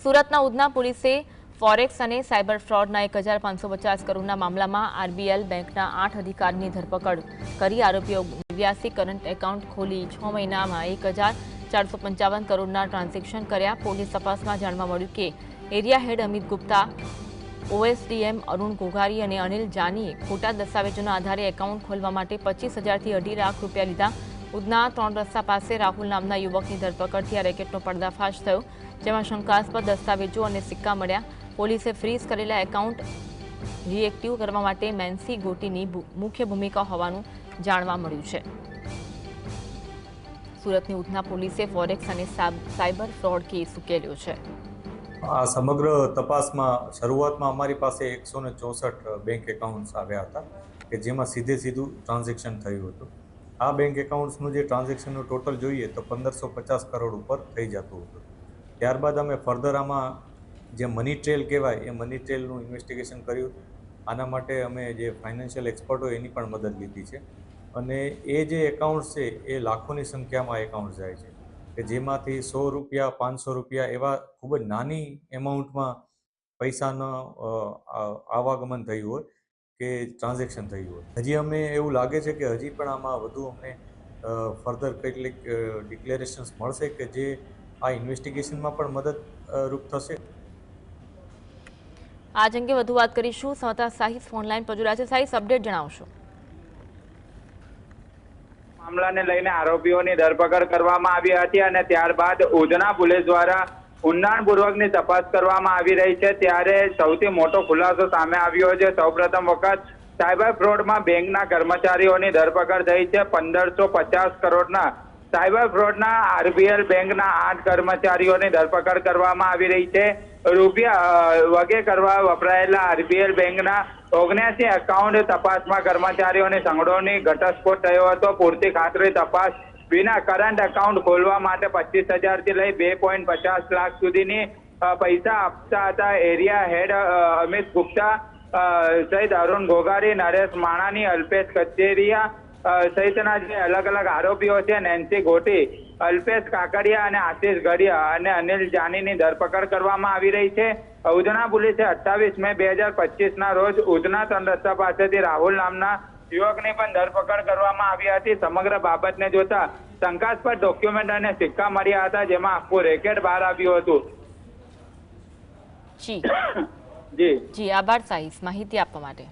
સુરતના ઉધના પોલીસે ફોરેક્સ અને સાયબર ફ્રોડના 1550 કરોડના મામલામાં આરબીએલ બેંકના 8 અધિકારીની ધરપકડ કરી આરોપીઓ 89 કરંટ એકાઉન્ટ ખોલી 6 મહિનામાં 1455 કરોડના ટ્રાન્ઝેક્શન કર્યા। પોલીસ તપાસમાં જાણવા મળ્યું કે એરિયા હેડ અમિત ગુપ્તા, ઓએસડીએમ અરુણ ઘોઘારી અને અનિલ જાનીએ ખોટા દસ્તાવેજોના આધારે એકાઉન્ટ ખોલવા માટે 25,000 થી 2.5 લાખ રૂપિયા લીધા। ઉધના 3 રસ્તા પાસે રાહુલ નામના યુવકની ધરપકડથી આ રેકેટનો પર્દાફાશ થયો, જેમાં શંકાસ્પદ દસ્તાવેજો અને સિક્કા મળ્યા। પોલીસે ફ્રીઝ કરેલા એકાઉન્ટ રીએક્ટિવ કરવા માટે મેન્સી ગોટીની મુખ્ય ભૂમિકા હોવાનું જાણવા મળ્યું છે। સુરતની ઉધના પોલીસે ફોરેક્સ અને સાયબર ફ્રોડ કેસ ઉકેલ્યો છે। આ સમગ્ર તપાસમાં શરૂઆતમાં અમારી પાસે 164 બેંક એકાઉન્ટ્સ આવ્યા હતા કે જેમાં સીધું ટ્રાન્ઝેક્શન થયું હતું। આ બેંક એકાઉન્ટ્સનું જે ટ્રાન્ઝેક્શનનું ટોટલ જોઈએ તો 1550 કરોડ ઉપર થઈ જતું હતું। ત્યારબાદ અમે ફર્ધર આમાં જે મની ટ્રેલ કહેવાય એ મની ટ્રેલનું ઇન્વેસ્ટિગેશન કર્યું। આના માટે અમે જે ફાઇનાન્શિયલ એક્સપર્ટ હોય એની પણ મદદ લીધી છે અને એ જે એકાઉન્ટ્સ છે એ લાખોની સંખ્યામાં એકાઉન્ટ્સ જાય છે કે જેમાંથી 100 રૂપિયા 500 રૂપિયા એવા ખૂબ જ નાની એમાઉન્ટમાં પૈસાનો આવાગમન થયું હોય કે ટ્રાન્ઝેક્શન થયું હોય। હજી અમે એવું લાગે છે કે હજી પણ આમાં વધુ અમને ફર્ધર કેટલીક ડિક્લેરેશન્સ મળશે કે જે આ ઇન્વેસ્ટિગેશનમાં પણ મદદરૂપ થશે। આ અંગે વધુ વાત કરીશું। સંવાદદાતા સાહિસ ફોનલાઈન પર જોડાયા છે। સાહિસ, અપડેટ જણાવશો। મામલાને લઈને આરોપીઓની ધરપકડ કરવામાં આવી હતી અને ત્યારબાદ ઉધના પોલીસ દ્વારા ઊંડાણપૂર્વકની તપાસ કરવામાં આવી રહી છે। ત્યારે સૌથી મોટો ખુલાસો સામે આવ્યો છે। સૌપ્રથમ વખત સાયબર ફ્રોડમાં બેંકના કર્મચારીઓની ધરપકડ થઈ છે। 1550 કરોડના સાયબર ફ્રોડના આરબીએલ બેંકના 8 કર્મચારીઓની ધરપકડ કરવામાં આવી રહી છે। રૂપિયા વગે કરવા વપરાયેલા આરબીએલ બેંકના 79 એકાઉન્ટ તપાસમાં કર્મચારીઓની સંડોવણી ઘટસ્ફોટ થયો હતો। પૂરતી ખાતરી તપાસ વિના કરંટ એકાઉન્ટ ખોલવા માટે 25,000 થી લઈ 2.50 લાખ સુધીની પૈસા આપતા હતા। એરિયા હેડ અમિત ગુપ્તા સહિત અરુણ ઘોઘારી, નરેશ માણાની, અલ્પેશ કચેરિયા સહિતના જે અલગ અલગ આરોપીઓ છે, નેન્સી ગોટી, અલ્પેશ કાકડિયા અને આશિષ ગઢિયા અને અનિલ જાનીની ધરપકડ કરવામાં આવી રહી છે। ઉધના પોલીસે 28 મે 2025ના રોજ ઉધના 3 રસ્તા પાસેથી રાહુલ નામના યુવકની પણ ધરપકડ કરવામાં આવી હતી। સમગ્ર બાબતને જોતા શંકાસ્પદ ડોક્યુમેન્ટ અને સિક્કા મળ્યા હતા, જેમાં આખું રેકેટ બહાર આવ્યું હતું। જી જી જી, આભાર સાહિસ માહિતી આપવા માટે।